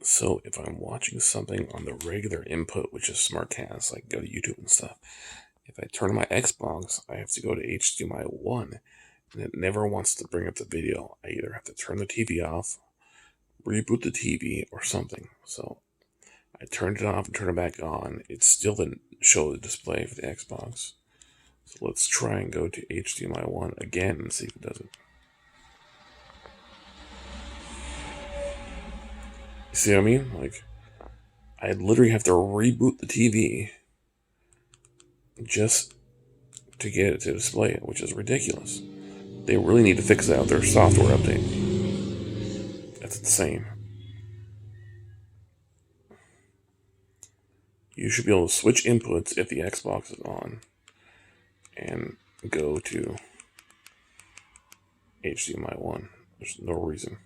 So if I'm watching something on the regular input, which is SmartCast, like go to YouTube and stuff, if I turn on my Xbox, I have to go to HDMI 1, and it never wants to bring up the video. I either have to turn the TV off, reboot the TV, or something. So I turned it off and turned it back on. It still didn't show the display for the Xbox. So let's try and go to HDMI 1 again and see if it does it. You see what I mean? Like, I literally have to reboot the TV just to get it to display it, which is ridiculous. They really need to fix that with their software update. That's insane. You should be able to switch inputs if the Xbox is on and go to HDMI 1. There's no reason.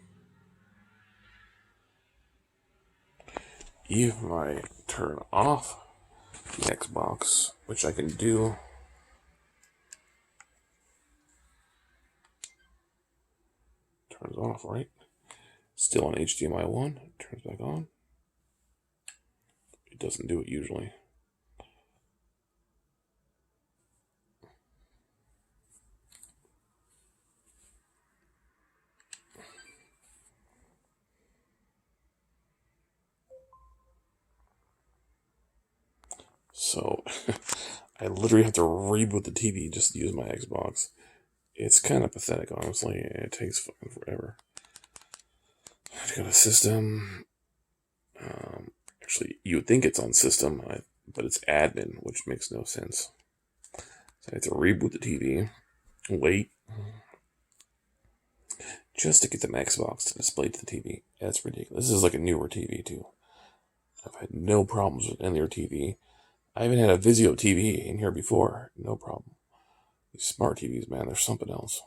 If I turn off the Xbox, which I can do, turns off, right? Still on HDMI 1, turns back on. It doesn't do it usually. So I literally have to reboot the TV just to use my Xbox. It's kind of pathetic, honestly. It takes fucking forever. I have to go to system. Actually, you would think it's on system, but it's admin, which makes no sense. So I have to reboot the TV, wait, just to get the Xbox to display to the TV. That's ridiculous. This is like a newer TV, too. I've had no problems with any other TV. I even had a VIZIO TV in here before. No problem. These smart TVs, man, they're something else.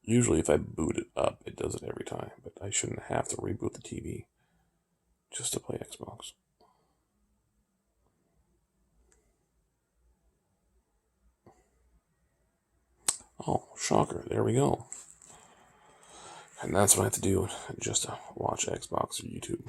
Usually if I boot it up, it does it every time. But I shouldn't have to reboot the TV just to play Xbox. Oh, shocker. There we go. And that's what I have to do just to watch Xbox or YouTube.